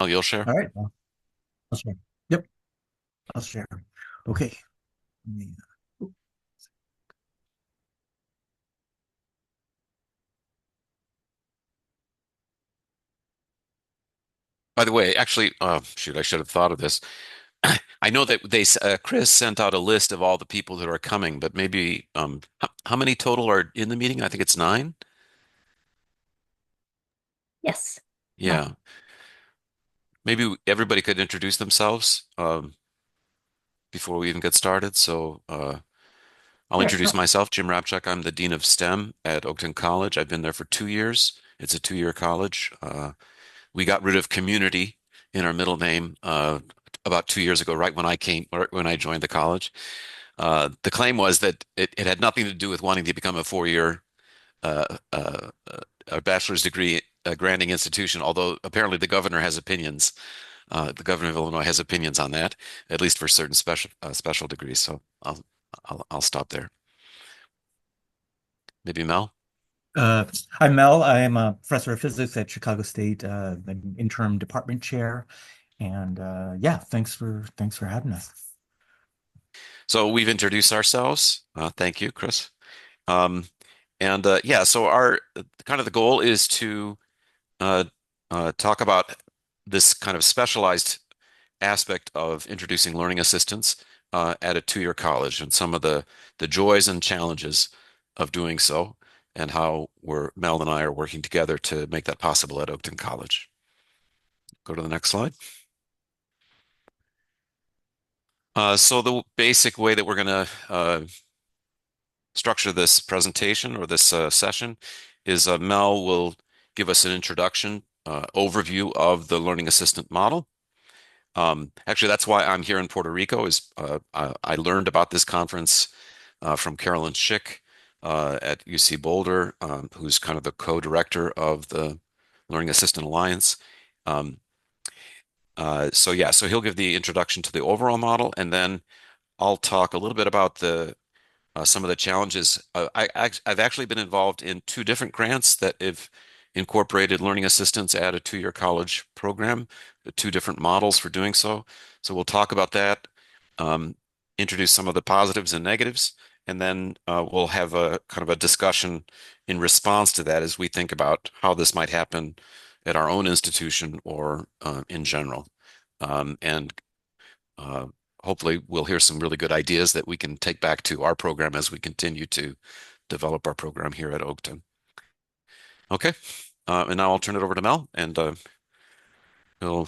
Mel, you'll share. All right. Well, I'll share. Yep, I'll share. Okay. Let me- By the way, actually, shoot, I should have thought of this. I know that Chris sent out a list of all the people that are coming, but maybe how many total are in the meeting? I think it's nine. Yes. Yeah, maybe everybody could introduce themselves before we even get started. So I'll Sure. introduce myself, Jim Rapchak. I'm the Dean of STEM at Oakton College. I've been there for 2 years. It's a two-year college. We got rid of community in our middle name about 2 years ago, right when I came, or when I joined the college. The claim was that it had nothing to do with wanting to become a four-year uh, uh, a bachelor's degree granting institution, although apparently the governor has opinions. The governor of Illinois has opinions on that, at least for certain special degrees. So I'll stop there. Maybe Mel. Uh, I'm Mel. I am a professor of physics at Chicago State, an interim department chair. And yeah, thanks for having us. So we've introduced ourselves. Thank you, Chris. Um, and yeah, so our kind of the goal is to uh, talk about this kind of specialized aspect of introducing learning assistance at a two-year college and some of the joys and challenges of doing so, and how Mel and I are working together to make that possible at Oakton College. Go to the next slide. So the basic way that we're going to structure this presentation or this session is Mel will give us an introduction, overview of the learning assistant model. Actually, that's why I'm here in Puerto Rico. I learned about this conference from Carolyn Schick at UC Boulder, who's kind of the co-director of the Learning Assistant Alliance. Um, so yeah, so he'll give the introduction to the overall model, and then I'll talk a little bit about the some of the challenges. I've actually been involved in two different grants that have incorporated learning assistance at a two-year college program, two different models for doing so. So we'll talk about that, um, introduce some of the positives and negatives, and then we'll have a kind of a discussion in response to that as we think about how this might happen at our own institution or in general. And uh, hopefully we'll hear some really good ideas that we can take back to our program as we continue to develop our program here at Oakton. Okay, and now I'll turn it over to Mel, and he'll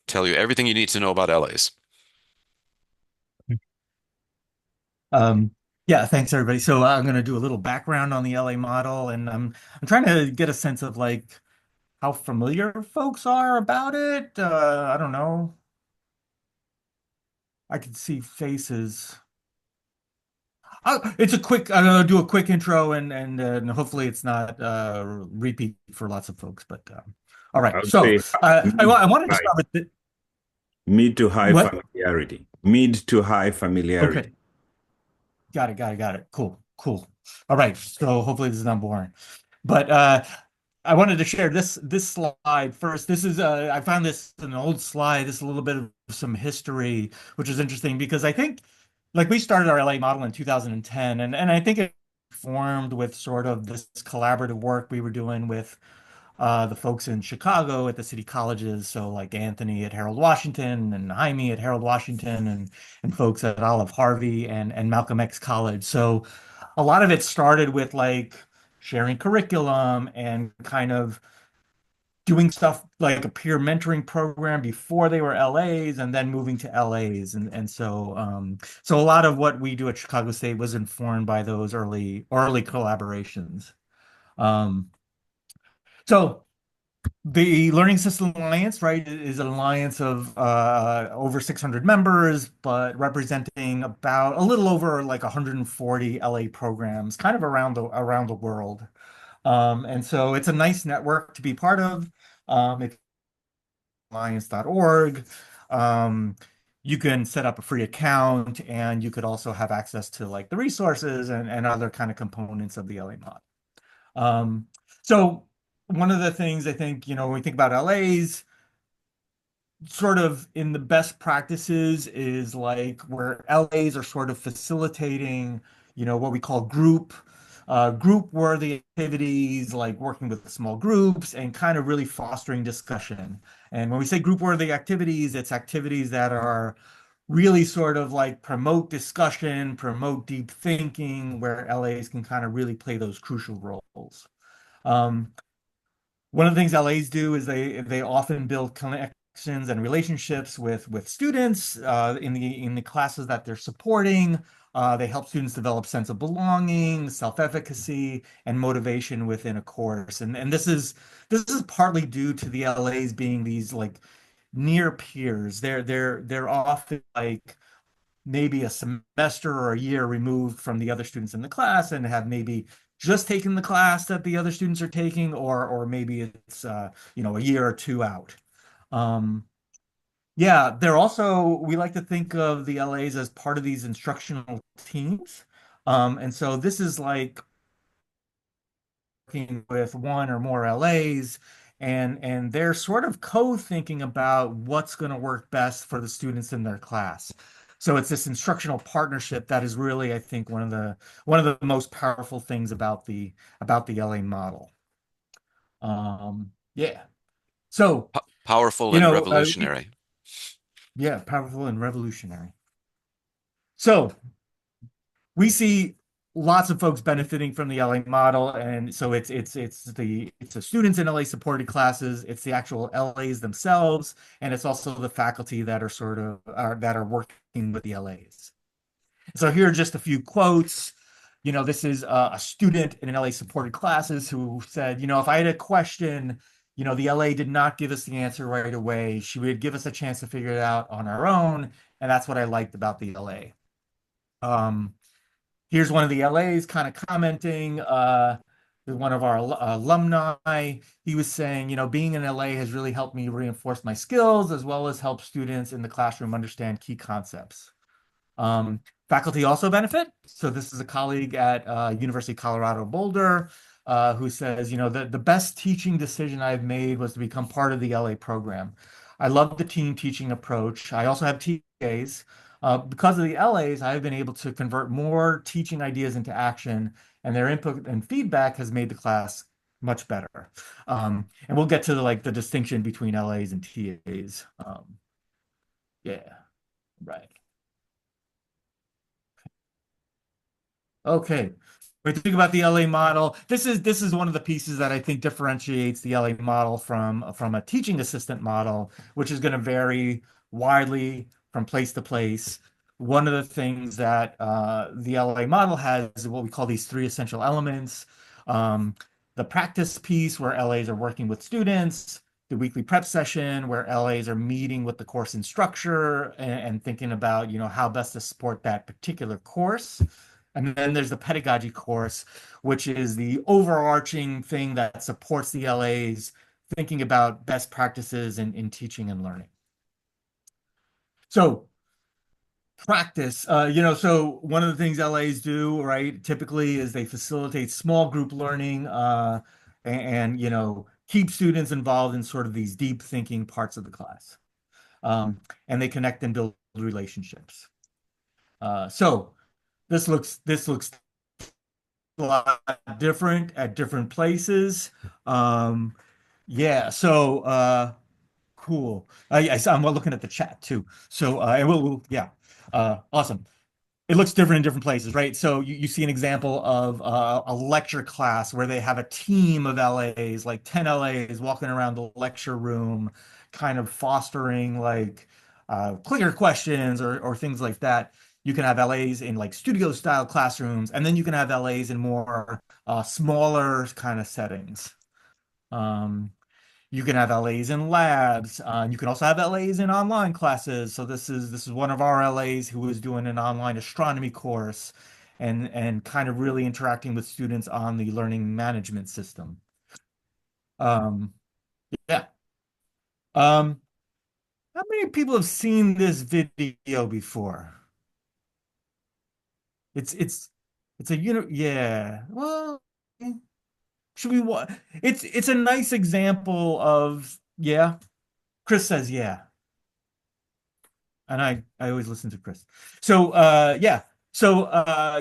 tell you everything you need to know about LAs. Um, yeah, thanks everybody. So I'm going to do a little background on the LA model, and I'm trying to get a sense of like how familiar folks are about it. I don't know. I can see faces. It's a quick. I'm gonna do a quick intro, and hopefully it's not repeat for lots of folks. But all I right. would So say mid I to wanted to high, start with the, mid to high what? familiarity. Mid to high familiarity. Okay, got it. Cool. All right. So hopefully this is not boring. But I wanted to share this slide first. This is I found this in an old slide. This is a little bit of some history, which is interesting because I think like we started our LA model in 2010, and I think it formed with sort of this collaborative work we were doing with the folks in Chicago at the city colleges. So like Anthony at Harold Washington and Jaime at Harold Washington and folks at Olive Harvey and Malcolm X College. So a lot of it started with like sharing curriculum and kind of doing stuff like a peer mentoring program before they were LAs and then moving to LAs. So a lot of what we do at Chicago State was informed by those early collaborations. Um, so the Learning System Alliance, right, is an alliance of over 600 members, but representing about a little over like 140 LA programs, kind of around the world. And so it's a nice network to be part of. If alliance.org, you can set up a free account, and you could also have access to like the resources and other kind of components of the LA mod. Um, so one of the things I think, when we think about LAs, sort of in the best practices is like where LAs are sort of facilitating, what we call group worthy activities, like working with small groups and kind of really fostering discussion. And when we say group worthy activities, it's activities that are really sort of like promote discussion, promote deep thinking, where LAs can kind of really play those crucial roles. Um, One of the things LAs do is they often build connections and relationships with students in the classes that they're supporting. They help students develop sense of belonging, self-efficacy, and motivation within a course. And this is partly due to the LAs being these like near peers. They're often like maybe a semester or a year removed from the other students in the class and have maybe just taken the class that the other students are taking, or maybe it's a year or two out. Um, yeah, they're also we like to think of the LAs as part of these instructional teams. And so this is like working with one or more LAs and they're sort of co-thinking about what's going to work best for the students in their class. So it's this instructional partnership that is really, I think, one of the most powerful things about the LA model. Yeah. So, Powerful you and know, uh, revolutionary. yeah, powerful and revolutionary. So we see lots of folks benefiting from the LA model, and so it's the students in LA supported classes, it's the actual LAs themselves, and it's also the faculty that are working with the LAs. So here are just a few quotes. This is a student in an LA supported classes who said, if I had a question, the LA did not give us the answer right away. She would give us a chance to figure it out on our own, and that's what I liked about the LA. Um, Here's one of the LAs kind of commenting, with one of our alumni. He was saying, being in LA has really helped me reinforce my skills as well as help students in the classroom understand key concepts. Um, Faculty also benefit. So this is a colleague at University of Colorado Boulder who says, the best teaching decision I've made was to become part of the LA program. I love the team teaching approach. I also have TAs. Because of the LAs, I've been able to convert more teaching ideas into action, and their input and feedback has made the class much better. And we'll get to the distinction between LAs and TAs. Yeah, right. Okay. When you think about the LA model, this is one of the pieces that I think differentiates the LA model from a teaching assistant model, which is going to vary widely from place to place. One of the things that the LA model has is what we call these three essential elements. Um, the practice piece where LAs are working with students, the weekly prep session where LAs are meeting with the course instructor and thinking about, how best to support that particular course. And then there's the pedagogy course, which is the overarching thing that supports the LAs thinking about best practices in teaching and learning. So practice, so one of the things LAs do, right, typically is they facilitate small group learning and keep students involved in sort of these deep thinking parts of the class. And they connect and build relationships. So this looks a lot different at different places. Um, yeah, so cool. I'm looking at the chat too. So and yeah, awesome. It looks different in different places, right? So you see an example of a lecture class where they have a team of LAs, like 10 LAs walking around the lecture room, kind of fostering like clicker questions or things like that. You can have LAs in like studio style classrooms, and then you can have LAs in more smaller kind of settings. Um, you can have LAs in labs. You can also have LAs in online classes. So this is one of our LAs who is doing an online astronomy course and kind of really interacting with students on the learning management system. Um, yeah. Um, how many people have seen this video before? It's a yeah. Well, should we it's a nice example of yeah. Chris says yeah. and I always listen to Chris. So yeah. So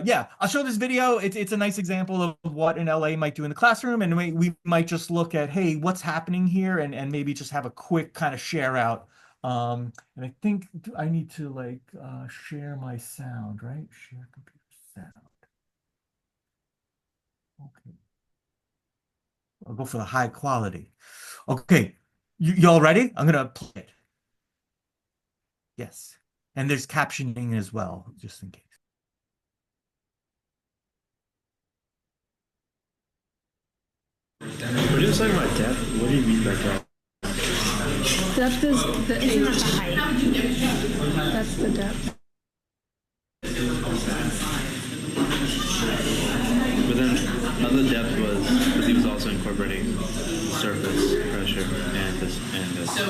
yeah, I'll show this video. It's a nice example of what an LA might do in the classroom, and we might just look at, hey, what's happening here, and maybe just have a quick kind of share out. And I think I need to like share my sound, right? Share computer sound. Okay. I'll go for the high quality. Okay. You all ready? I'm gonna play it. Yes. And there's captioning as well, just in case. When you talking about depth, what do you mean by depth? Depth is the Isn't that H. the height? That's the depth. But then another depth was because he was also incorporating surface pressure and this. Or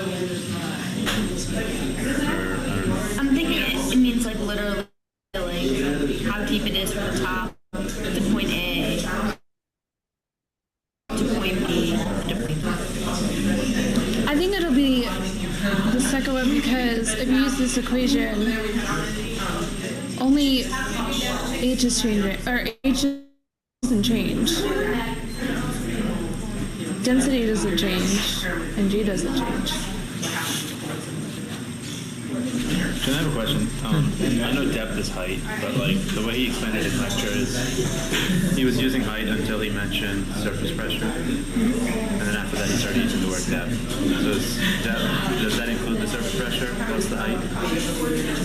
I don't know. I'm thinking it means like literally like how deep it is from the top to point A to point B to point B. I think it'll be the second one because if you use this equation, only H is changing, or H doesn't change. Density doesn't change, and G doesn't change. Can I have a question? I know depth is height, but like the way he explained it in lecture is he was using height until he mentioned surface pressure, and then after that he started using the word depth. So does that include the surface pressure plus the height?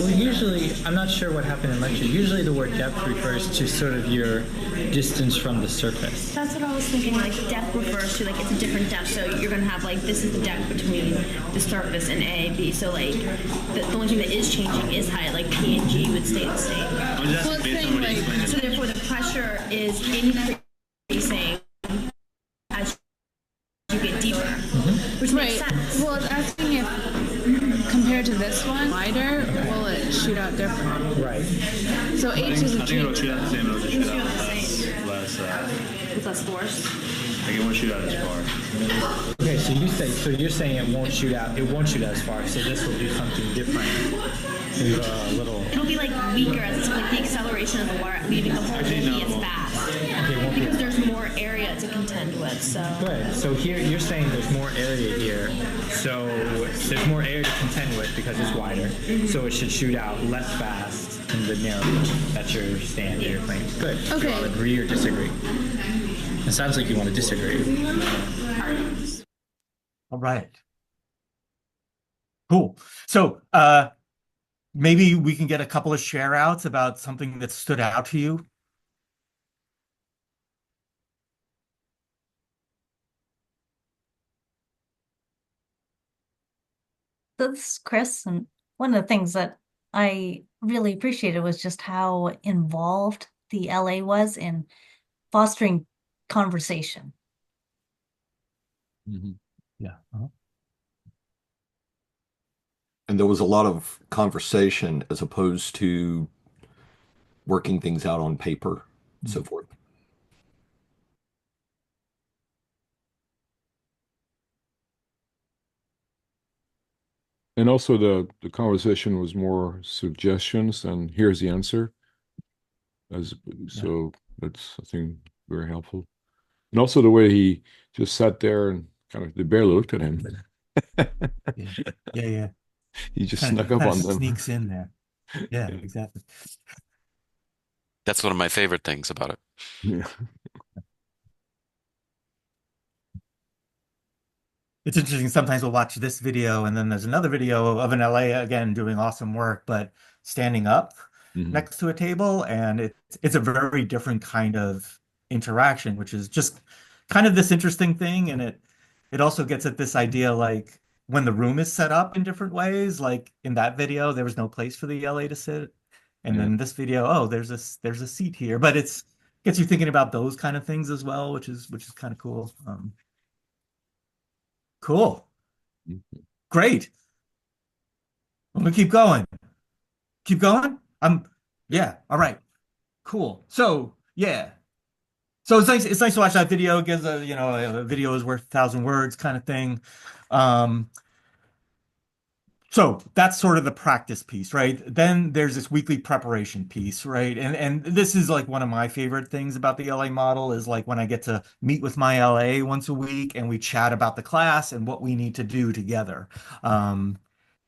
Well, usually, I'm not sure what happened in lecture. Usually the word depth refers to sort of your distance from the surface. That's what I was thinking. Like depth refers to like it's a different depth. So you're gonna have like this is the depth between the surface and A, B. So like the only thing that is changing is height. Like P and G would stay the same. I'm just Well, asking it's based on what he saying, explained. So therefore, the pressure is increasing as you get deeper, which makes Right. sense. Well, it's asking if compared to this one, wider, will it shoot out different? Right. So H I isn't think it'll changing. shoot out the same. It'll just shoot It'll out shoot out the less. With less force. Like it won't shoot out as far. Okay, so you're saying it won't shoot out. It won't shoot as far. So this will do something different. Maybe a little. It'll be like weaker as it's like the acceleration of the water, leaving the whole won't be as fast Okay, it won't be. because there's more area to contend with. So Good. So here you're saying there's more area here. So there's more area to contend with because it's wider. So it should shoot out less fast in the narrow. That's your stand, your claim. Good. Okay. You all agree or disagree? It sounds like you want to disagree. All right. Cool. So maybe we can get a couple of share outs about something that stood out to you. So this is Chris, and one of the things that I really appreciated was just how involved the LA was in fostering conversation. Yeah. And there was a lot of conversation as opposed to working things out on paper, and so forth. And also the conversation was more suggestions and here's the answer. So that's, I think, very helpful. And also the way he just sat there and kind of, they barely looked at him. Yeah. He just Kind snuck up on them. sneaks in there. Yeah, exactly. That's one of my favorite things about it. Yeah. It's interesting. Sometimes we'll watch this video and then there's another video of an LA again doing awesome work, but standing up next to a table, and it's a very different kind of interaction, which is just kind of this interesting thing. And it also gets at this idea like when the room is set up in different ways, like in that video, there was no place for the LA to sit. And then this video, oh, there's a seat here. But it's gets you thinking about those kind of things as well, which is kind of cool. Cool. Great. I'm gonna keep going. Keep going? Yeah, all right. Cool. So yeah. So it's nice to watch that video. It gives a video is worth 1,000 words kind of thing. So that's sort of the practice piece, right? Then there's this weekly preparation piece, right? And this is like one of my favorite things about the LA model is like when I get to meet with my LA once a week and we chat about the class and what we need to do together. Um,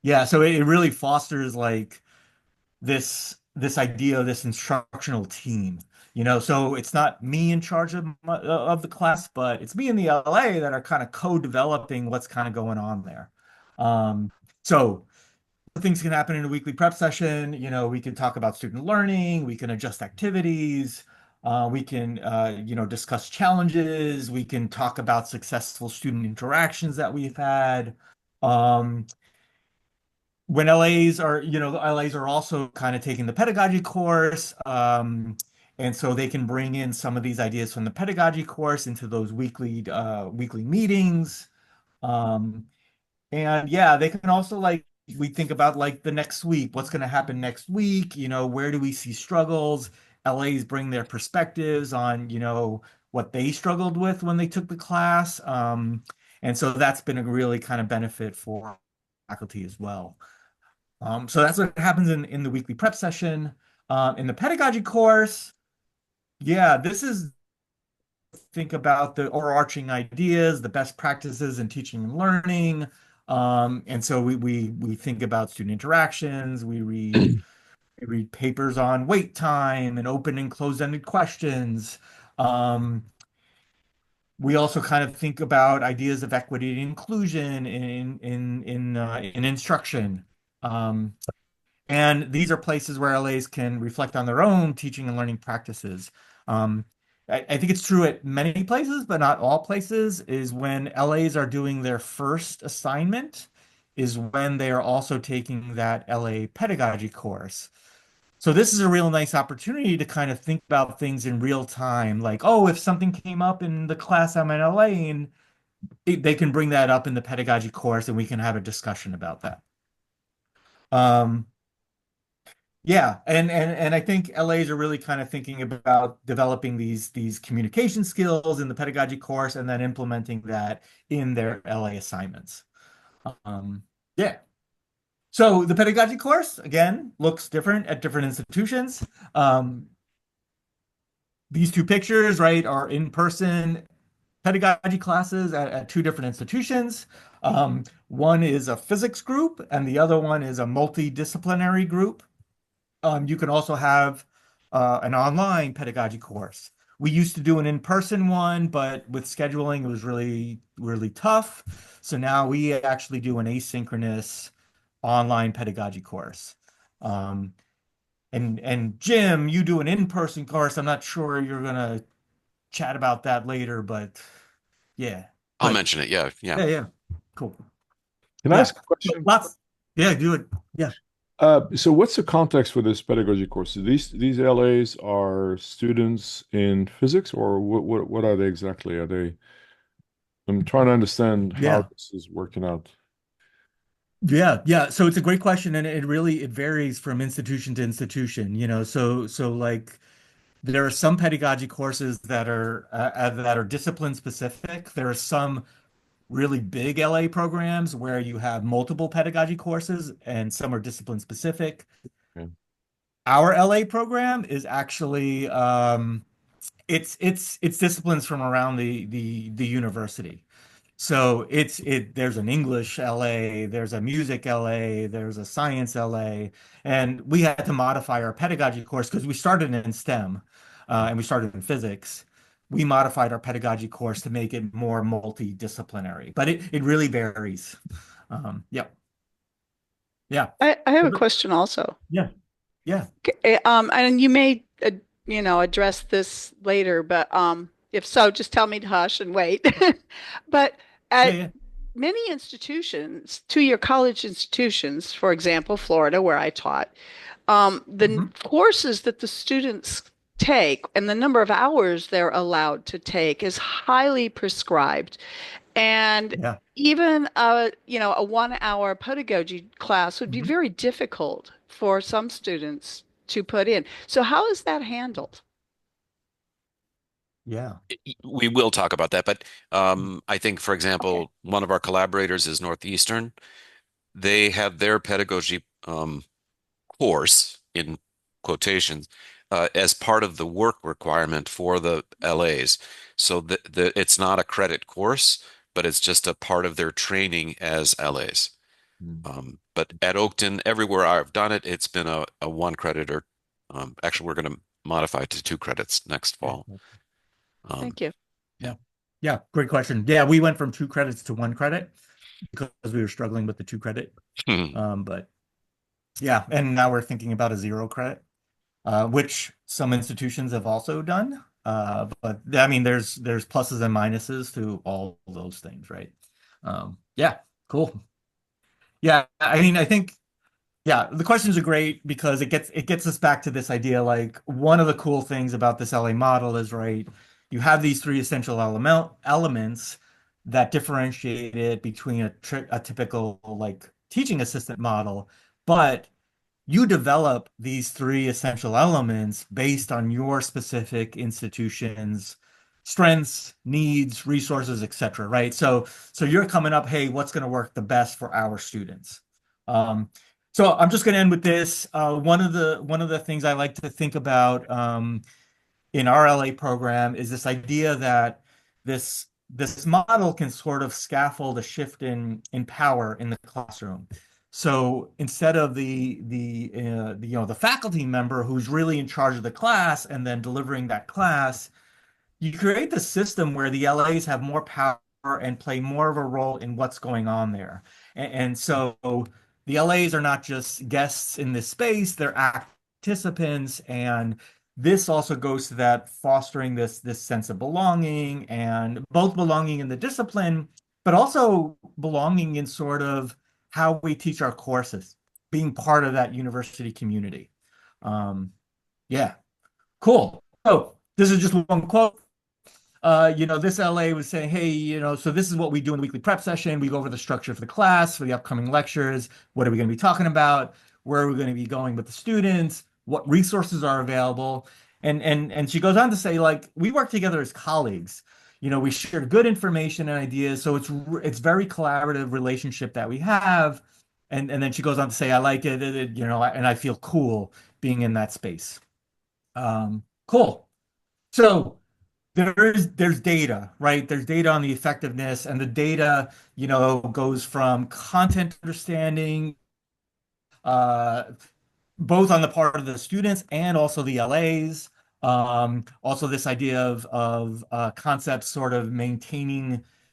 yeah, so it really fosters like this idea of this instructional team, so it's not me in charge of the class, but it's me in the LA that are kind of co-developing what's kind of going on there. So things can happen in a weekly prep session. We can talk about student learning, we can adjust activities, we can discuss challenges, we can talk about successful student interactions that we've had. Um, when LAs are also kind of taking the pedagogy course. And so they can bring in some of these ideas from the pedagogy course into those weekly meetings. Um, and yeah, they can also like we think about like the next week, what's going to happen next week, where do we see struggles? LAs bring their perspectives on, what they struggled with when they took the class. And so that's been a really kind of benefit for faculty as well. So that's what happens in the weekly prep session. In the pedagogy course, yeah, this is think about the overarching ideas, the best practices in teaching and learning. And so we think about student interactions. We read papers on wait time and open and closed-ended questions. Um, we also kind of think about ideas of equity and inclusion in instruction. Um, And these are places where LAs can reflect on their own teaching and learning practices. Um, I think it's true at many places, but not all places, is when LAs are doing their first assignment, is when they are also taking that LA pedagogy course. So this is a real nice opportunity to kind of think about things in real time. Like, oh, if something came up in the class I'm in LA, and they can bring that up in the pedagogy course and we can have a discussion about that. Um, Yeah, and I think LAs are really kind of thinking about developing these communication skills in the pedagogy course and then implementing that in their LA assignments. Um, yeah. So the pedagogy course again looks different at different institutions. Um, these two pictures, right, are in-person pedagogy classes at two different institutions. One is a physics group and the other one is a multidisciplinary group. You can also have an online pedagogy course. We used to do an in-person one, but with scheduling, it was really, really tough. So now we actually do an asynchronous online pedagogy course. Um, and Jim, you do an in-person course. I'm not sure you're gonna chat about that later, but yeah. I'll But mention it. Yeah, yeah. yeah, cool. Can I Yeah, ask a question? lots. Yeah, do it. Yeah. So what's the context for this pedagogy course? These LAs are students in physics, or what are they exactly? Are they? I'm trying to understand how Yeah. this is working out. Yeah. So it's a great question, and it varies from institution to institution. So like there are some pedagogy courses that are discipline specific. There are some really big LA programs where you have multiple pedagogy courses, and some are discipline specific. Okay. Our LA program is actually it's disciplines from around the university. So there's an English LA, there's a music LA, there's a science LA, and we had to modify our pedagogy course because we started in STEM, and we started in physics. We modified our pedagogy course to make it more multidisciplinary, but it really varies. Yep. Yeah. I have a question also. Yeah. Yeah. And you may, address this later, but if so, just tell me to hush and wait. But Yeah. at Yeah. many institutions, two-year college institutions, for example, Florida, where I taught, the Mhm. courses that the students take and the number of hours they're allowed to take is highly prescribed. And Yeah. even a 1 hour pedagogy class would be Mhm. very difficult for some students to put in. So how is that handled? Yeah. We will talk about that, but Mm. I think, for Okay. example, one of our collaborators is Northeastern. they had their pedagogy course in quotations as part of the work requirement for the LAs. So it's not a credit course, but it's just a part of their training as LAs. But at Oakton, everywhere I've done it, it's been a one credit or actually we're going to modify it to 2 credits next fall. Thank you. Yeah. Yeah, great question. Yeah, we went from 2 credits to 1 credit because we were struggling with the 2 credit. But yeah, and now we're thinking about a 0 credit, which some institutions have also done. But I mean, there's pluses and minuses to all those things, right? Yeah, cool. Yeah, I mean, I think yeah, the questions are great because it gets us back to this idea. Like one of the cool things about this LA model is right, you have these three essential elements that differentiate it between a typical like teaching assistant model, but you develop these three essential elements based on your specific institution's strengths, needs, resources, etc. Right? So you're coming up, hey, what's going to work the best for our students? So I'm just going to end with this. One of the things I like to think about in our LA program is this idea that this model can sort of scaffold a shift in power in the classroom. So instead of the faculty member who's really in charge of the class and then delivering that class, you create the system where the LAs have more power and play more of a role in what's going on there. And so the LAs are not just guests in this space, they're participants. And this also goes to that fostering this sense of belonging and both belonging in the discipline, but also belonging in sort of how we teach our courses, being part of that university community. Yeah, cool. So this is just one quote. This LA was saying, hey, so this is what we do in the weekly prep session. We go over the structure for the class, for the upcoming lectures. What are we going to be talking about? Where are we going to be going with the students? What resources are available? And she goes on to say, like, we work together as colleagues. We share good information and ideas. So it's very collaborative relationship that we have. And then she goes on to say, I like it, and I feel cool being in that space. Cool. So there's data, right? There's data on the effectiveness, and the data, goes from content understanding, uh, both on the part of the students and also the LAs. Also this idea of concepts sort of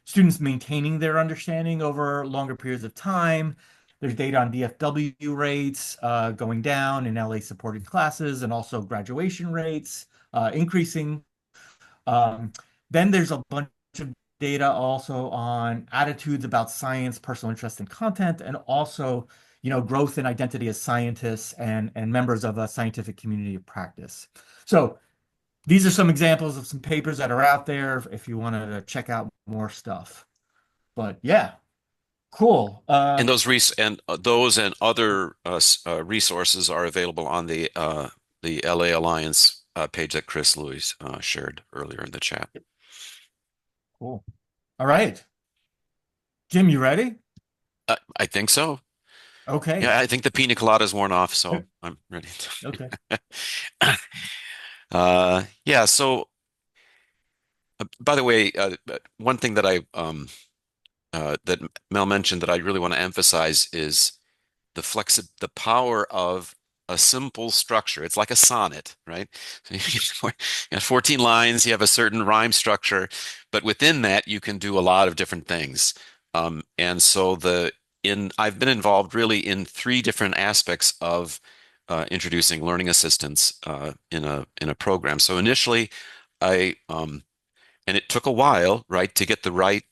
students maintaining their understanding over longer periods of time. There's data on DFW rates going down in LA supported classes and also graduation rates increasing. Um, then there's a bunch of data also on attitudes about science, personal interest in content, and also, growth and identity as scientists and members of a scientific community of practice. So these are some examples of some papers that are out there if you wanted to check out more stuff. But yeah, cool. And those and other resources are available on the LA Alliance page that Chris Lewis shared earlier in the chat. Cool. All right. Jim, you ready? I think so. Okay. Yeah, I think the pina colada is worn off, so I'm ready. Okay. Yeah. So, by the way, one thing that that Mel mentioned that I really want to emphasize is the power of a simple structure. It's like a sonnet, right? So you have 14 lines, you have a certain rhyme structure, but within that you can do a lot of different things. And so I've been involved really in 3 different aspects of introducing learning assistants in a program. So initially, and it took a while, right, to get the right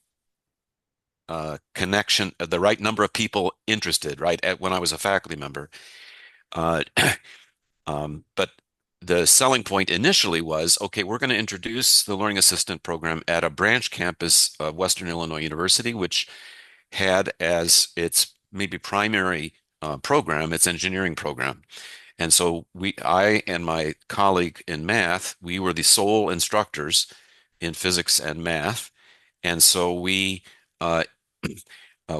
connection, the right number of people interested, right, when I was a faculty member. Uh, but the selling point initially was, okay, we're going to introduce the Learning Assistant program at a branch campus of Western Illinois University, which had as its maybe primary program, its engineering program. And so I and my colleague in math, we were the sole instructors in physics and math. And so we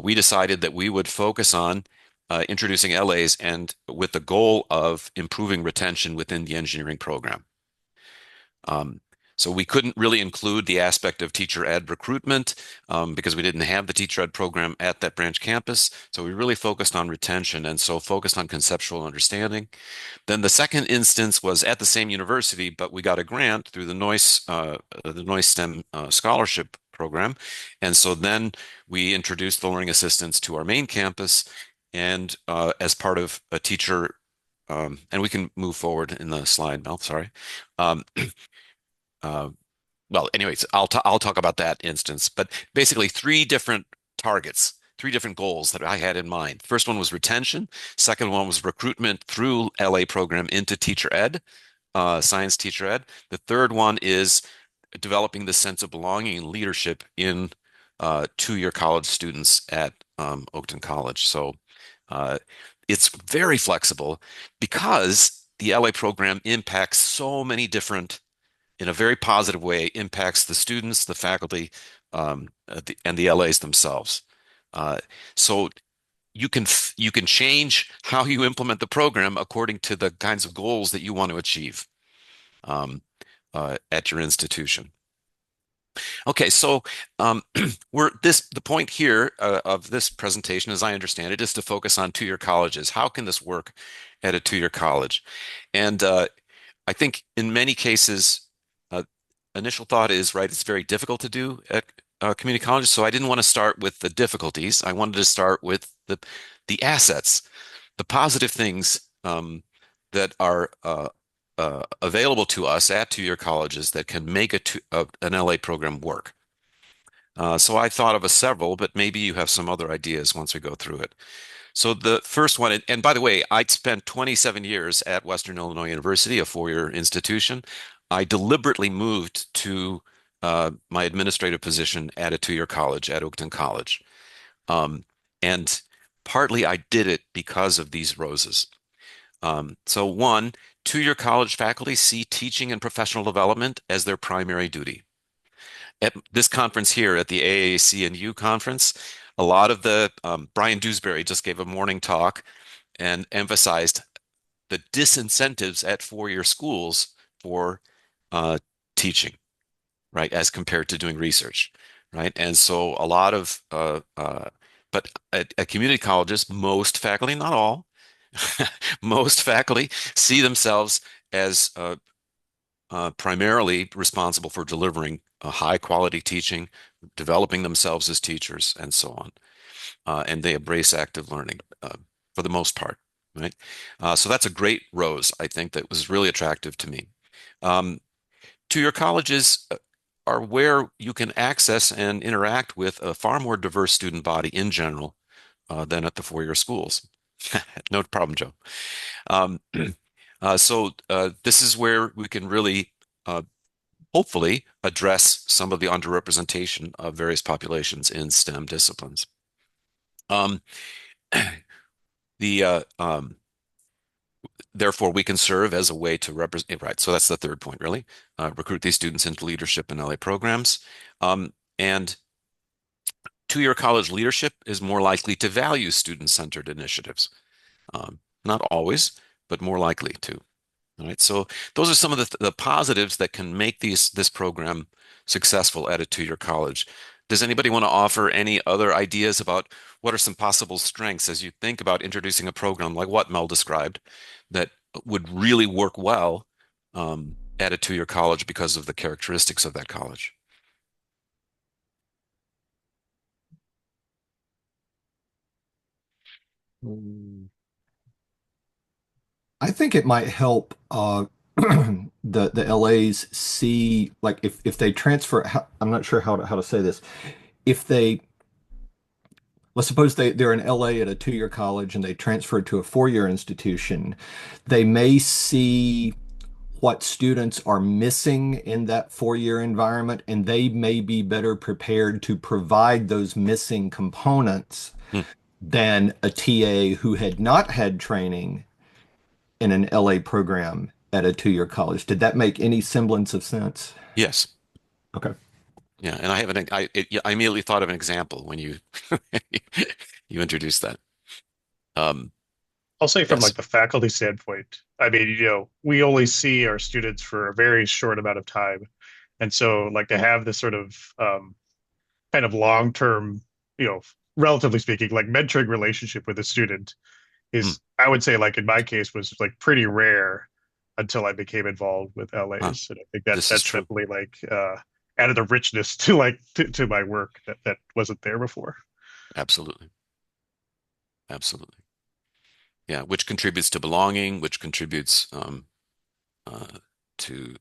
we decided that we would focus on introducing LAs and with the goal of improving retention within the engineering program. Um, so we couldn't really include the aspect of teacher ed recruitment because we didn't have the teacher ed program at that branch campus. So we really focused on retention and so focused on conceptual understanding. Then the second instance was at the same university, but we got a grant through the Noise STEM scholarship program. And so then we introduced the learning assistants to our main campus and as part of a teacher, and we can move forward in the slide, Mel, sorry. Um, uh, well, anyways, I'll talk about that instance, but basically three different targets, three different goals that I had in mind. First one was retention. Second one was recruitment through LA program into teacher ed, science teacher ed. The third one is developing the sense of belonging and leadership in two-year college students at Oakton College. So uh, it's very flexible because the LA program impacts so many different in a very positive way, impacts the students, the faculty, and the LAs themselves. Uh, so you can change how you implement the program according to the kinds of goals that you want to achieve at your institution. Okay, so the point here of this presentation, as I understand it, is to focus on two-year colleges. How can this work at a two-year college? And I think in many cases, initial thought is, right, it's very difficult to do at community colleges. So I didn't want to start with the difficulties. I wanted to start with the assets, the positive things that are available to us at two-year colleges that can make an LA program work. So I thought of several, but maybe you have some other ideas once we go through it. So the first one, and by the way, I spent 27 years at Western Illinois University, a four-year institution. I deliberately moved to my administrative position at a two-year college at Oakton College. And partly I did it because of these roses. So one, two-year college faculty see teaching and professional development as their primary duty. At this conference here at the AAC&U conference, a lot of the Brian Dewsbury just gave a morning talk and emphasized the disincentives at four-year schools for teaching, right, as compared to doing research, right? And so a lot of, but at community colleges, most faculty, not all, most faculty see themselves as primarily responsible for delivering a high quality teaching, developing themselves as teachers, and so on. And they embrace active learning for the most part, right? So that's a great rose, I think, that was really attractive to me. Two-year colleges are where you can access and interact with a far more diverse student body in general than at the four-year schools. No problem, Joe. So this is where we can really hopefully address some of the underrepresentation of various populations in STEM disciplines. Therefore, we can serve as a way to represent, right? So that's the third point, really. Recruit these students into leadership in LA programs. And two-year college leadership is more likely to value student-centered initiatives. Not always, but more likely to. All right, so those are some of the positives that can make this program successful at a two-year college. Does anybody want to offer any other ideas about what are some possible strengths as you think about introducing a program like what Mel described that would really work well at a two-year college because of the characteristics of that college? I think it might help the LAs see, like, if they transfer, I'm not sure how to say this. If they, let's suppose they're in LA at a two-year college and they transfer to a four-year institution, they may see what students are missing in that four-year environment, and they may be better prepared to provide those missing components than a TA who had not had training in an LA program at a two-year college. Did that make any semblance of sense? Yes. Okay. Yeah, and I have I immediately thought of an example when you you introduced that. Um, I'll say from yes. like the faculty standpoint, I mean, we only see our students for a very short amount of time. And so like to have this sort of kind of long-term, you know, relatively speaking, like mentoring relationship with a student Hmm. is, I would say, like in my case, was like pretty rare until I became involved with Huh. LAs. And I think This is that's true. definitely like added a richness to like to my work that wasn't there before. Absolutely. Absolutely. Yeah, which contributes to belonging, which contributes uh, to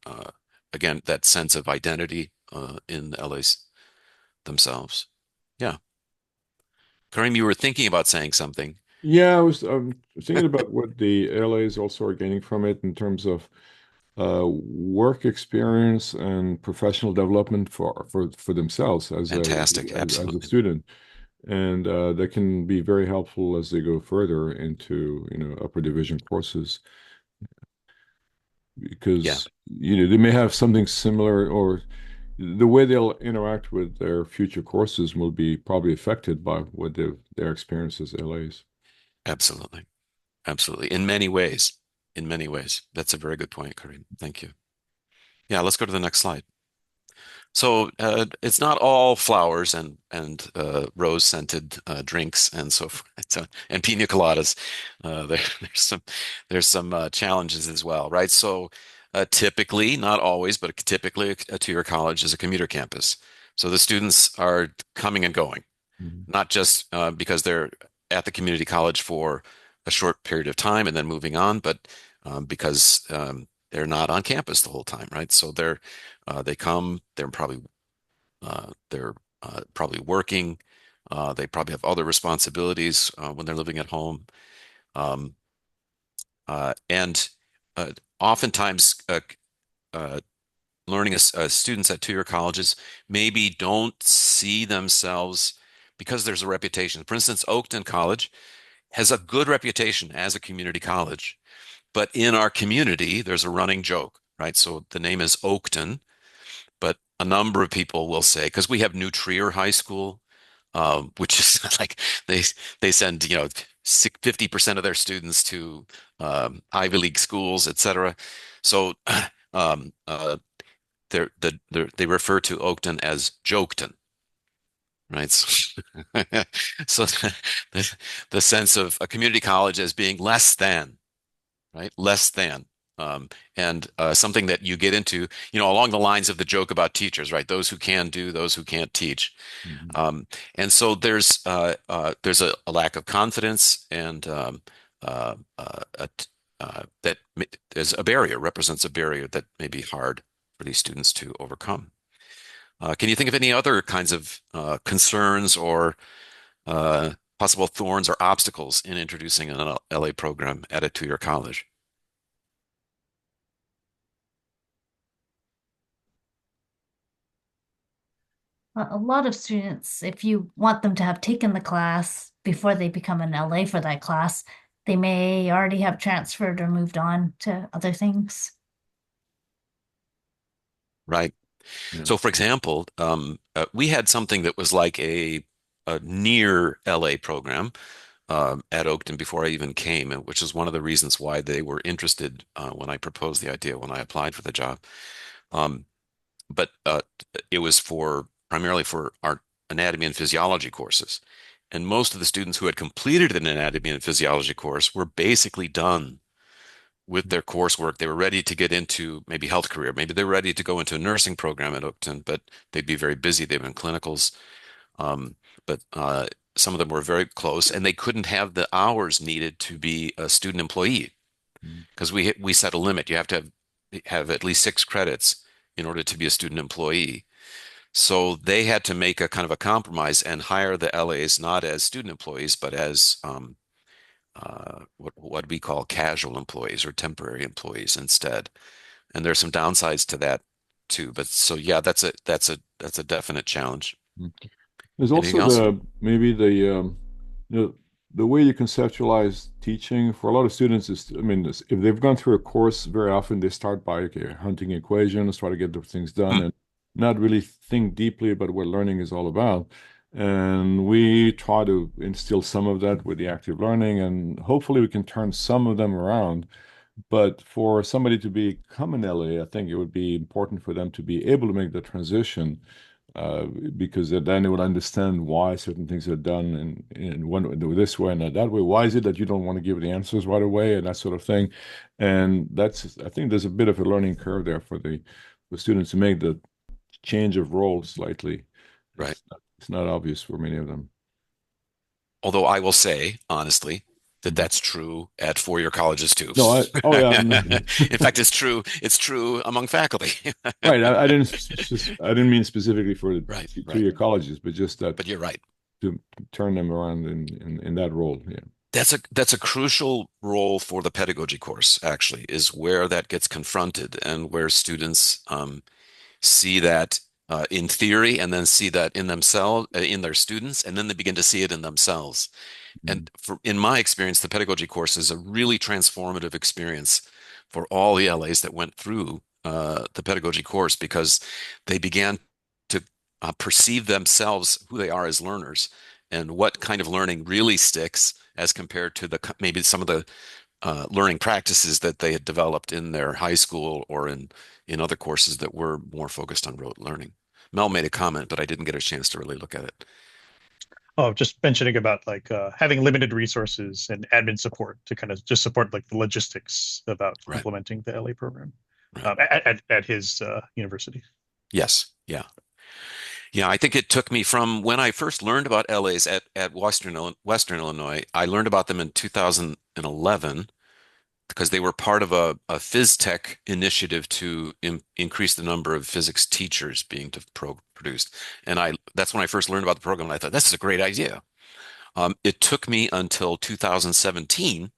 again that sense of identity in the LAs themselves. Yeah. Kareem, you were thinking about saying something. Yeah, I was thinking about what the LAs also are gaining from it in terms of work experience and professional development for themselves Fantastic. as a Absolutely. student, and that can be very helpful as they go further into upper division courses Yeah, because they may have something similar or the way they'll interact with their future courses will be probably affected by what their experience as LAs. absolutely. Absolutely. In many ways. In many ways. That's a very good point, Kareem. Thank you. Yeah, let's go to the next slide. So it's not all flowers and rose-scented drinks and so forth, and pina coladas. There's some challenges as well, right? So typically, not always, but typically, a two-year college is a commuter campus. So the students are coming and going, Mhm. not just because they're at the community college for a short period of time and then moving on, but because they're not on campus the whole time, right? So they come, they're probably working, they probably have other responsibilities when they're living at home, um, and oftentimes uh, students at two-year colleges maybe don't see themselves because there's a reputation. For instance, Oakton College has a good reputation as a community college, but in our community, there's a running joke, right? So the name is Oakton, but a number of people will say, because we have New Trier High School, which is like they they send 50% of their students to Ivy League schools, etc. So they refer to Oakton as Joketon, right? So the, the sense of a community college as being less than, right? Less than. And something that you get into, along the lines of the joke about teachers, right? Those who can do, those who can't teach. Mhm. And so there's a lack of confidence and that is a barrier, represents a barrier that may be hard for these students to overcome. Can you think of any other kinds of concerns or possible thorns or obstacles in introducing an LA program at a two-year college? A lot of students, if you want them to have taken the class before they become an LA for that class, they may already have transferred or moved on to other things. Right. Yeah. So, for example, we had something that was like a near LA program at Oakton before I even came, and which is one of the reasons why they were interested when I proposed the idea when I applied for the job. Um, but it was primarily for our anatomy and physiology courses. And most of the students who had completed an anatomy and physiology course were basically done with their coursework. They were ready to get into maybe health career. Maybe they were ready to go into a nursing program at Oakton, but they'd be very busy. They've been clinicals. Um, but some of them were very close and they couldn't have the hours needed to be a student employee Mhm. because we set a limit. You have to have at least 6 credits in order to be a student employee. So they had to make a kind of a compromise and hire the LAs not as student employees, but as what we call casual employees or temporary employees instead. And there's some downsides to that too. But so yeah, that's a definite challenge. Mhm. There's Anything also else? maybe you know, the way you conceptualize teaching for a lot of students is, I mean, if they've gone through a course, very often they start by, okay, hunting equations, try to get the things done, Hmm. and not really think deeply about what learning is all about. And we try to instill some of that with the active learning, and hopefully we can turn some of them around. But for somebody to become an LA, I think it would be important for them to be able to make the transition, uh, because then they would understand why certain things are done in one this way and not that way. Why is it that you don't want to give the answers right away and that sort of thing? And that's, I think there's a bit of a learning curve there for the students to make the change of role slightly. Right. It's not obvious for many of them. Although I will say, honestly, that that's true at four-year colleges too. No, oh yeah. In fact, it's true among faculty. Right. I didn't mean specifically for the Right, two-year colleges, but just that But you're right. to turn them around in that role. Yeah. That's a crucial role for the pedagogy course, actually, is where that gets confronted and where students see that in theory and then see that in themselves, in their students, and then they begin to see it in themselves. And in my experience, the pedagogy course is a really transformative experience for all the LAs that went through the pedagogy course because they began to perceive themselves who they are as learners and what kind of learning really sticks as compared to maybe some of the learning practices that they had developed in their high school or in other courses that were more focused on rote learning. Mel made a comment, but I didn't get a chance to really look at it. Oh, just mentioning about like having limited resources and admin support to kind of just support like the logistics about Right. implementing the LA program Right. at his university. Yes. Yeah. Yeah, I think it took me from when I first learned about LAs at Western Illinois. I learned about them in 2011 because they were part of a phys tech initiative to increase the number of physics teachers being produced. And that's when I first learned about the program. And I thought, this is a great idea. It took me until 2017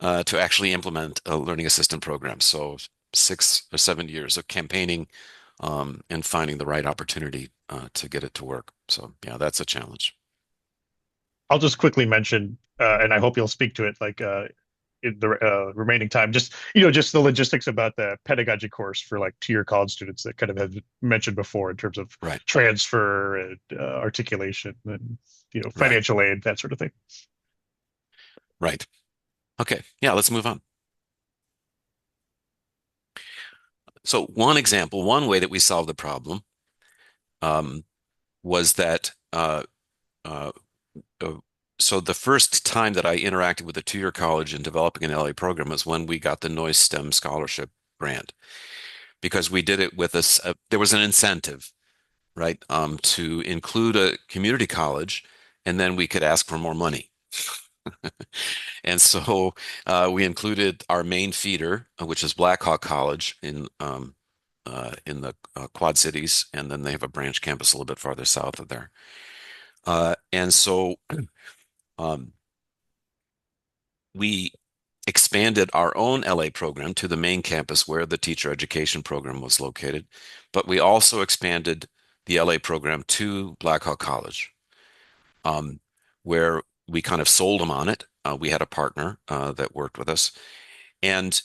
to actually implement a learning assistant program. So 6 or 7 years of campaigning and finding the right opportunity to get it to work. So yeah, that's a challenge. I'll just quickly mention, and I hope you'll speak to it like in the remaining time, just just the logistics about the pedagogy course for like two-year college students that kind of have mentioned before in terms of Right. transfer and articulation and Right. financial aid, that sort of thing. Right. Okay. Yeah, let's move on. So one example, one way that we solved the problem was that uh, so the first time that I interacted with a two-year college in developing an LA program was when we got the Noise STEM Scholarship Grant, because we did it with us. There was an incentive, right, to include a community college, and then we could ask for more money. And so we included our main feeder, which is Blackhawk College in the Quad Cities, and then they have a branch campus a little bit farther south of there. And so we expanded our own LA program to the main campus where the teacher education program was located, but we also expanded the LA program to Blackhawk College, where we kind of sold them on it. We had a partner that worked with us, and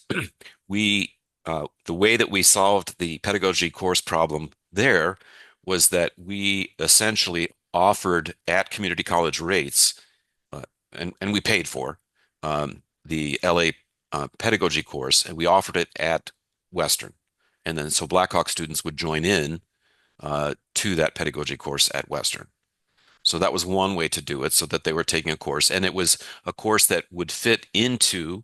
we the way that we solved the pedagogy course problem there was that we essentially offered at community college rates, and we paid for the LA pedagogy course, and we offered it at Western. And then so Blackhawk students would join in to that pedagogy course at Western. So that was one way to do it, so that they were taking a course, and it was a course that would fit into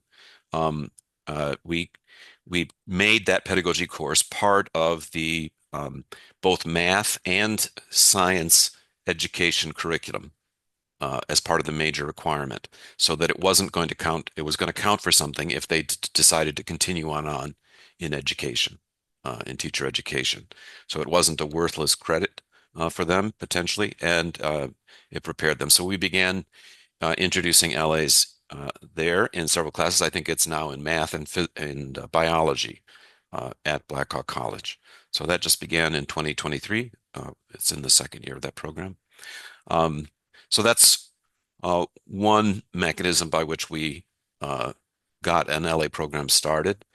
we made that pedagogy course part of the both math and science education curriculum as part of the major requirement, so that it wasn't going to count. It was going to count for something if they decided to continue on in education, in teacher education. So it wasn't a worthless credit for them potentially, and it prepared them. So we began introducing LAs there in several classes. I think it's now in math and biology at Blackhawk College. So that just began in 2023. It's in the second year of that program. So that's one mechanism by which we got an LA program started.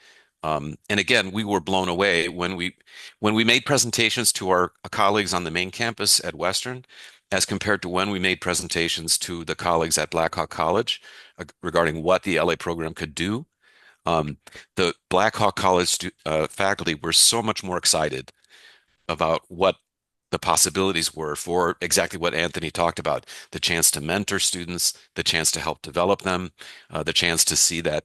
And again, we were blown away when we made presentations to our colleagues on the main campus at Western, as compared to when we made presentations to the colleagues at Blackhawk College regarding what the LA program could do. The Blackhawk College faculty were so much more excited about what the possibilities were for exactly what Anthony talked about, the chance to mentor students, the chance to help develop them, the chance to see that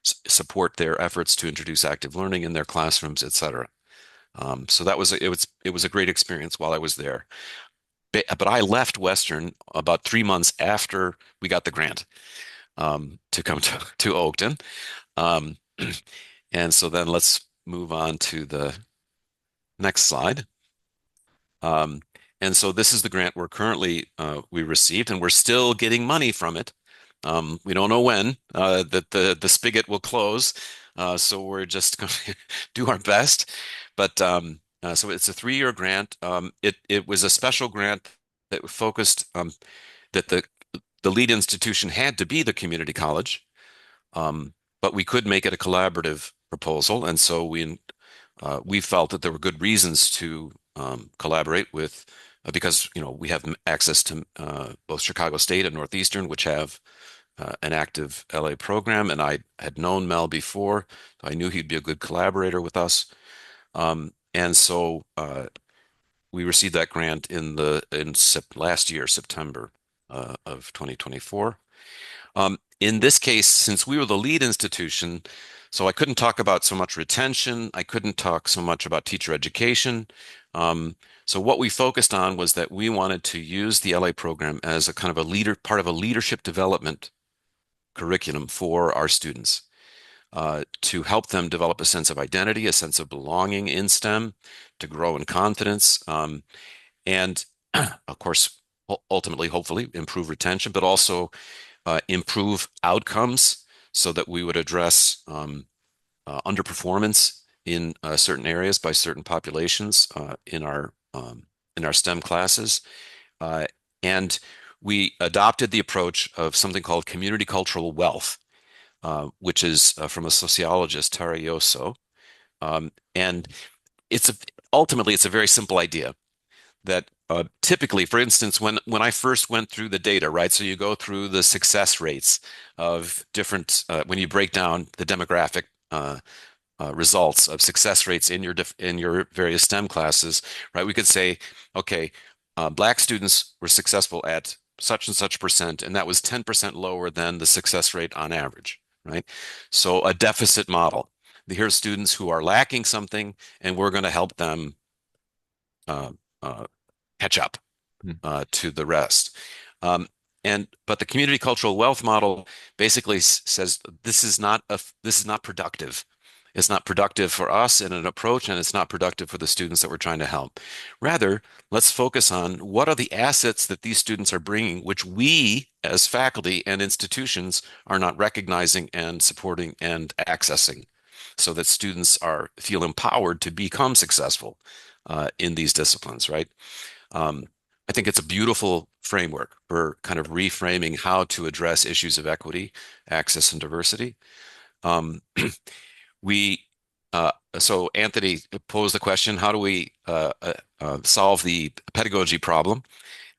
support their efforts to introduce active learning in their classrooms, et cetera. So it was a great experience while I was there. But I left Western about 3 months after we got the grant to come to Oakton. Um, and so then let's move on to the next slide. And so this is the grant we received, and we're still getting money from it. We don't know when that the spigot will close, so we're just going to do our best. But so it's a 3-year grant. It was a special grant that focused that the lead institution had to be the community college, but we could make it a collaborative proposal, and so we felt that there were good reasons to collaborate with because we have access to both Chicago State and Northeastern, which have an active LA program, and I had known Mel before, so I knew he'd be a good collaborator with us. And so we received that grant in last year, September of 2024. In this case, since we were the lead institution, so I couldn't talk about so much retention. I couldn't talk so much about teacher education. So what we focused on was that we wanted to use the LA program as a kind of part of a leadership development curriculum for our students to help them develop a sense of identity, a sense of belonging in STEM, to grow in confidence, and of course, ultimately, hopefully, improve retention, but also improve outcomes so that we would address underperformance in certain areas by certain populations in our STEM classes. And we adopted the approach of something called community cultural wealth, which is from a sociologist, Tara Yoso. And ultimately, it's a very simple idea that typically, for instance, when I first went through the data, right? So you go through the success rates of different, when you break down the demographic results of success rates in your various STEM classes, right? We could say, okay, Black students were successful at such and such percent, and that was 10% lower than the success rate on average, right? So a deficit model. Here's students who are lacking something, and we're going to help them catch up to the rest. But the community cultural wealth model basically says this is not productive. It's not productive for us in an approach, and it's not productive for the students that we're trying to help. Rather, let's focus on what are the assets that these students are bringing, which we as faculty and institutions are not recognizing and supporting and accessing, so that students feel empowered to become successful in these disciplines, right? I think it's a beautiful framework for kind of reframing how to address issues of equity, access, and diversity. So Anthony posed the question, how do we solve the pedagogy problem?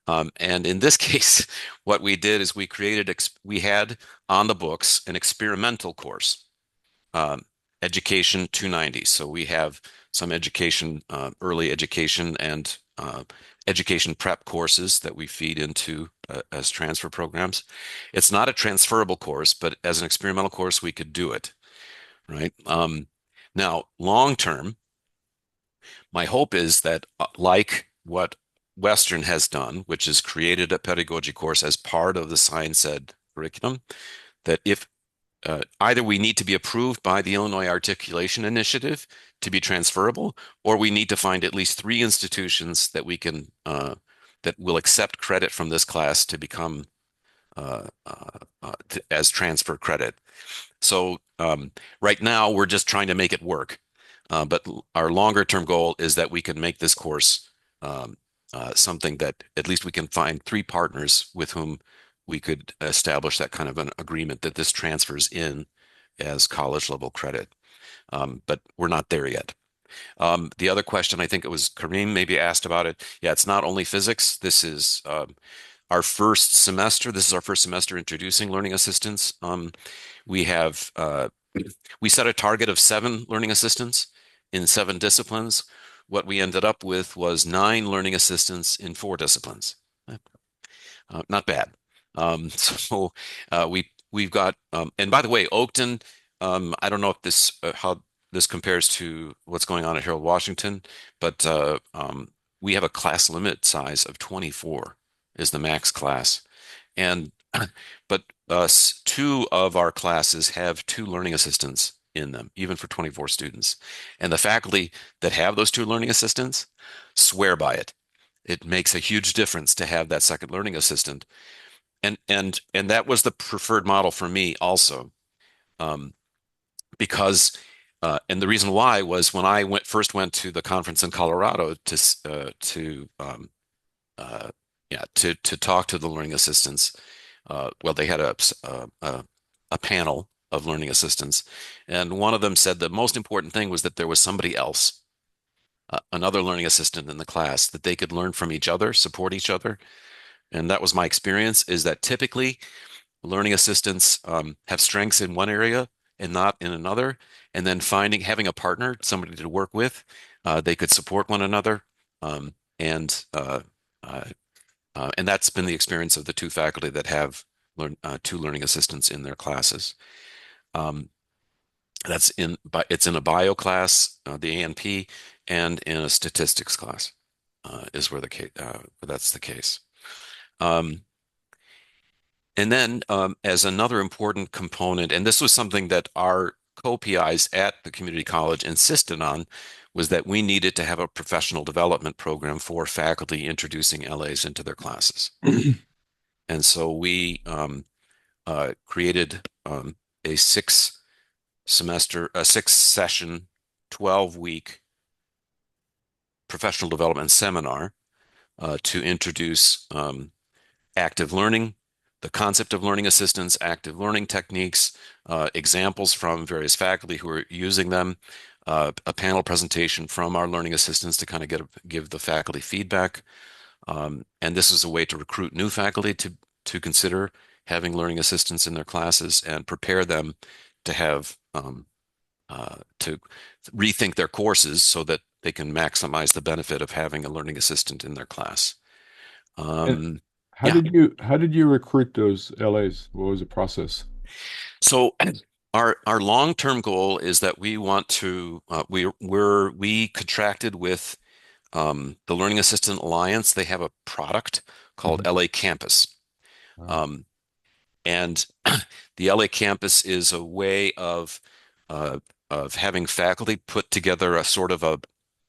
And in this case, what we did is we had on the books an experimental course, Education 290. So we have some education, early education and education prep courses that we feed into as transfer programs. It's not a transferable course, but as an experimental course, we could do it, right? Now, long term, my hope is that like what Western has done, which is created a pedagogy course as part of the Science Ed curriculum, that if either we need to be approved by the Illinois Articulation Initiative to be transferable, or we need to find at least 3 institutions that we can that will accept credit from this class to become as transfer credit. So right now we're just trying to make it work, but our longer term goal is that we can make this course something that at least we can find 3 partners with whom we could establish that kind of an agreement that this transfers in as college level credit. But we're not there yet. The other question, I think it was Kareem maybe asked about it. Yeah, it's not only physics. This is our first semester. This is our first semester introducing learning assistants. We have we set a target of 7 learning assistants in 7 disciplines. What we ended up with was 9 learning assistants in 4 disciplines. Not bad. So we've got and by the way, Oakton. I don't know if this how this compares to what's going on at Harold Washington, but we have a class limit size of 24 is the max class, and but 2 of our classes have 2 learning assistants in them, even for 24 students, and the faculty that have those 2 learning assistants swear by it. It makes a huge difference to have that second learning assistant. And that was the preferred model for me also. Because and the reason why was when I first went to the conference in Colorado to talk to the learning assistants. Well, they had a panel of learning assistants, and one of them said the most important thing was that there was somebody else, another learning assistant in the class, that they could learn from each other, support each other. And that was my experience, is that typically learning assistants have strengths in one area and not in another. And then having a partner, somebody to work with, they could support one another. And that's been the experience of the 2 faculty that have 2 learning assistants in their classes. It's in a bio class, the A&P, and in a statistics class is where that's the case. And then as another important component, and this was something that our co-PIs at the community college insisted on, was that we needed to have a professional development program for faculty introducing LAs into their classes. And so we created a 6-session, 12-week professional development seminar to introduce active learning, the concept of learning assistants, active learning techniques, examples from various faculty who are using them, a panel presentation from our learning assistants to kind of give the faculty feedback. And this is a way to recruit new faculty to consider having learning assistants in their classes and prepare them to have to rethink their courses so that they can maximize the benefit of having a learning assistant in their class. And Yeah. how did you recruit those LAs? What was the process? So our long-term goal is that we want to we contracted with the Learning Assistant Alliance. They have a product called LA Campus. Wow. And the LA Campus is a way of having faculty put together a sort of a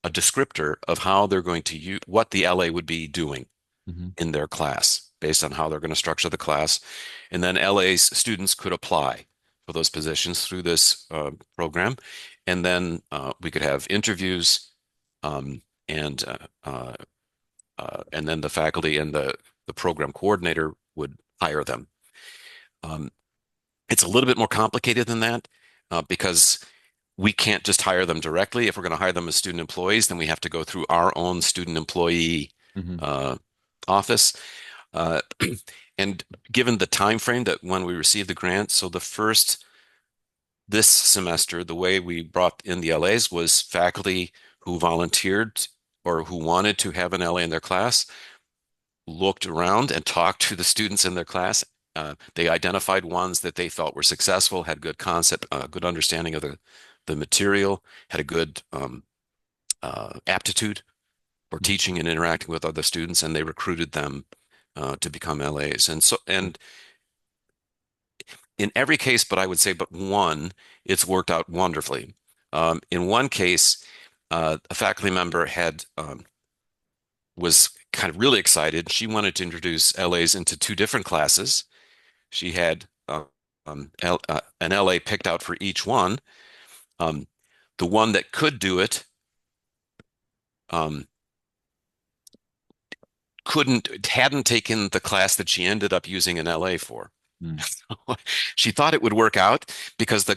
descriptor of how they're going to use what the LA would be doing in their class based on how they're going to structure the class. And then LA's students could apply for those positions through this program. And then we could have interviews and then the faculty and the program coordinator would hire them. It's a little bit more complicated than that because we can't just hire them directly. If we're going to hire them as student employees, then we have to go through our own student employee office. And given the time frame that when we received the grant, so this semester, the way we brought in the LAs was faculty who volunteered or who wanted to have an LA in their class, looked around and talked to the students in their class. They identified ones that they felt were successful, had good concept, good understanding of the material, had a good aptitude for teaching and interacting with other students, and they recruited them to become LAs. And in every case, but I would say but one, it's worked out wonderfully. In one case, a faculty member was kind of really excited. She wanted to introduce LAs into 2 different classes. She had an LA picked out for each one. The one that could do it hadn't taken the class that she ended up using an LA for. She thought it would work out because the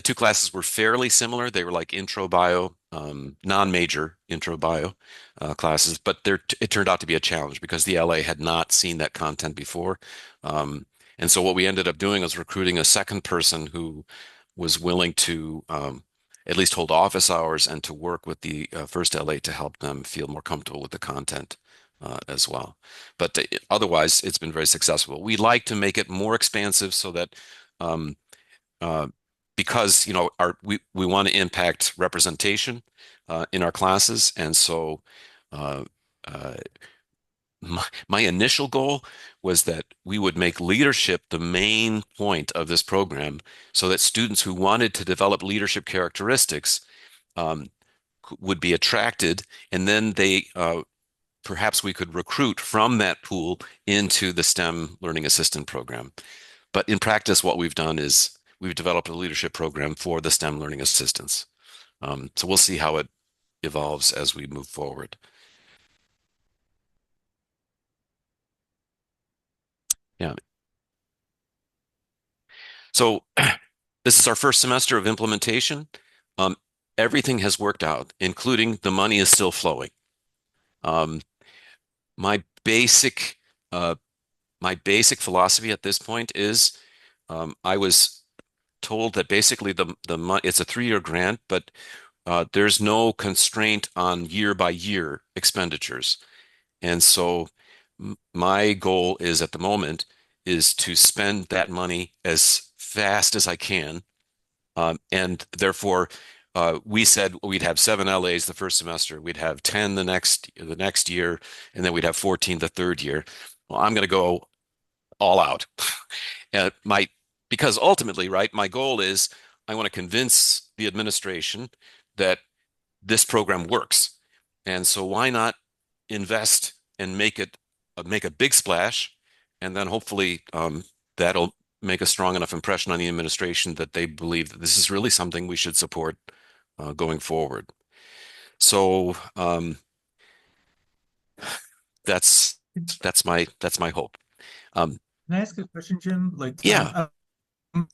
two classes were fairly similar. They were like intro bio, non-major intro bio classes, but it turned out to be a challenge because the LA had not seen that content before. Um, and so what we ended up doing was recruiting a second person who was willing to at least hold office hours and to work with the first LA to help them feel more comfortable with the content as well. But otherwise, it's been very successful. We like to make it more expansive so that um, uh, because we want to impact representation in our classes, and so uh, uh, my initial goal was that we would make leadership the main point of this program, so that students who wanted to develop leadership characteristics um, would be attracted, and then they perhaps we could recruit from that pool into the STEM Learning Assistant program. But in practice, what we've done is we've developed a leadership program for the STEM Learning Assistants. So we'll see how it evolves as we move forward. Yeah. So this is our first semester of implementation. Um, Everything has worked out, including the money is still flowing. Um, my basic uh, my basic philosophy at this point is I was told that basically it's a 3-year grant, but there's no constraint on year by year expenditures. And so my goal is at the moment is to spend that money as fast as I can. And therefore, we said we'd have 7 LAs the first semester, we'd have 10 the next year, and then we'd have 14 the third year. Well, I'm going to go all out. My Because ultimately, right, my goal is I want to convince the administration that this program works. And so why not invest and make a big splash, and then hopefully that'll make a strong enough impression on the administration that they believe that this is really something we should support going forward. So that's that's my hope. Can I ask a question, Jim? Yeah, I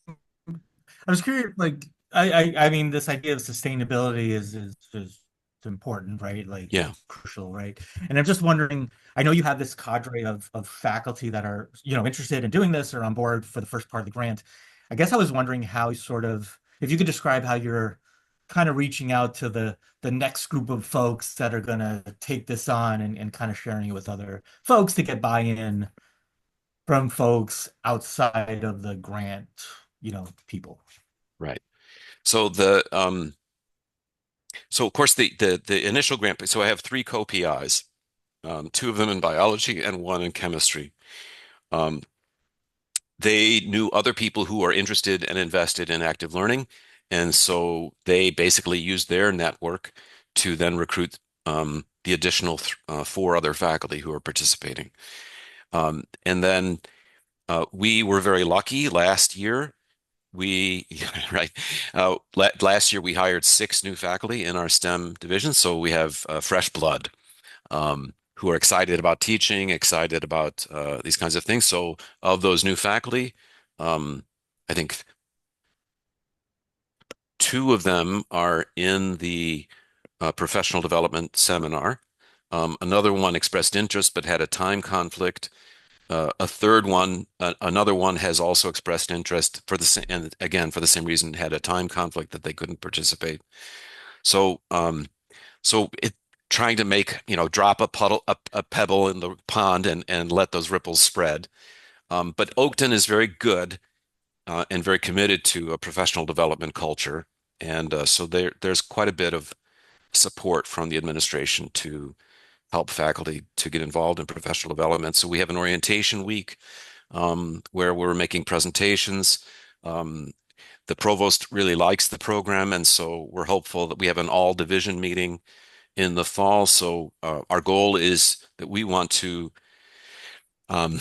was curious, like I mean, this idea of sustainability is important, right? Like yeah, crucial, right? And I'm just wondering, I know you have this cadre of faculty that are, interested in doing this or on board for the first part of the grant. I guess I was wondering how sort of, if you could describe how you're kind of reaching out to the next group of folks that are gonna take this on and kind of sharing it with other folks to get buy-in from folks outside of the grant, people. right. So so of course the initial grant. So I have 3 co-PIs, 2 of them in biology and 1 in chemistry. Um, they knew other people who are interested and invested in active learning, and so they basically used their network to then recruit the additional 4 other faculty who are participating. And then we were very lucky last year. We right last year we hired 6 new faculty in our STEM division, so we have fresh blood who are excited about teaching, excited about these kinds of things. So of those new faculty, I think 2 of them are in the professional development seminar. Another one expressed interest but had a time conflict. A third one, another one has also expressed interest for the same, and again for the same reason, had a time conflict that they couldn't participate. So, trying to make, drop a pebble in the pond and let those ripples spread. But Oakton is very good and very committed to a professional development culture, and so there's quite a bit of support from the administration to help faculty to get involved in professional development. So we have an orientation week where we're making presentations. The provost really likes the program, and so we're hopeful that we have an all division meeting in the fall. So our goal is that um,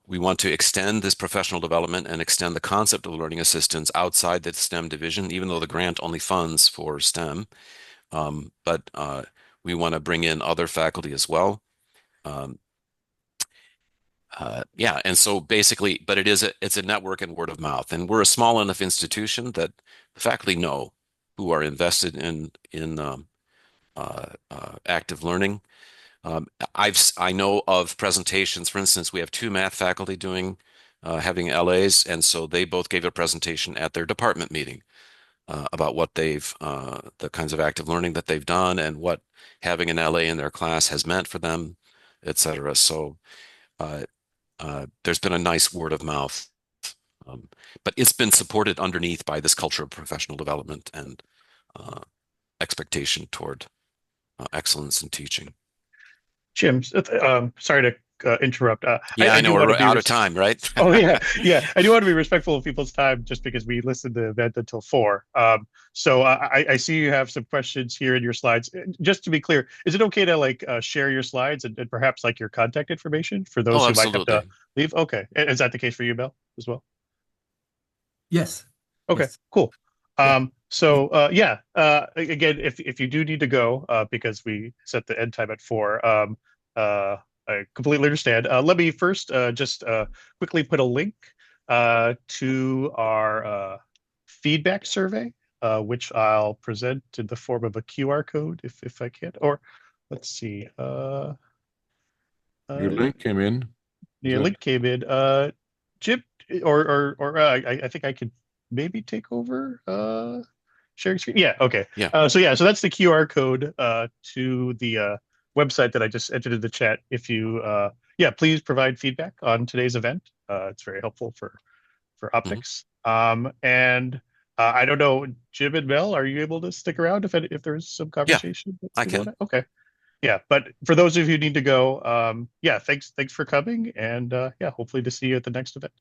we want to extend this professional development and extend the concept of learning assistants outside the STEM division, even though the grant only funds for STEM. But we want to bring in other faculty as well. Um, Yeah, and so basically, but it's a network and word of mouth, and we're a small enough institution that the faculty know who are invested in active learning. I know of presentations. For instance, we have two math faculty doing having LAs, and so they both gave a presentation at their department meeting about what the kinds of active learning that they've done and what having an LA in their class has meant for them, etc. So uh, there's been a nice word of mouth, um, but it's been supported underneath by this culture of professional development and uh, expectation toward excellence in teaching. Jim, sorry to interrupt. Yeah, I I know do want we're to be out of time, right? Oh yeah, yeah. I do want to be respectful of people's time just because we listed the event until 4. So I see you have some questions here in your slides. Just to be clear, is it okay to like share your slides and perhaps like your contact information for those Oh, who might have to absolutely. leave? Okay. Is that the case for you, Bill, as well? Yes. Okay, Yes. cool. Yeah. Yeah. Again, if you do need to go, because we set the end time at 4, I completely understand. Let me first just quickly put a link to our feedback survey, which I'll present in the form of a QR code if I can. Or let's see. Your Uh, link came in. Is the that link came in. Jim, I think I could maybe take over sharing screen. Yeah, okay. Yeah. So that's the QR code to the website that I just entered in the chat. If you please provide feedback on today's event. It's very helpful for Mhm. optics. And I don't know, Jim and Mel, are you able to stick around if there's some Yeah, conversation that's I going can. on? Okay. Yeah, but for those of you who need to go, thanks for coming, and yeah, hopefully to see you at the next event.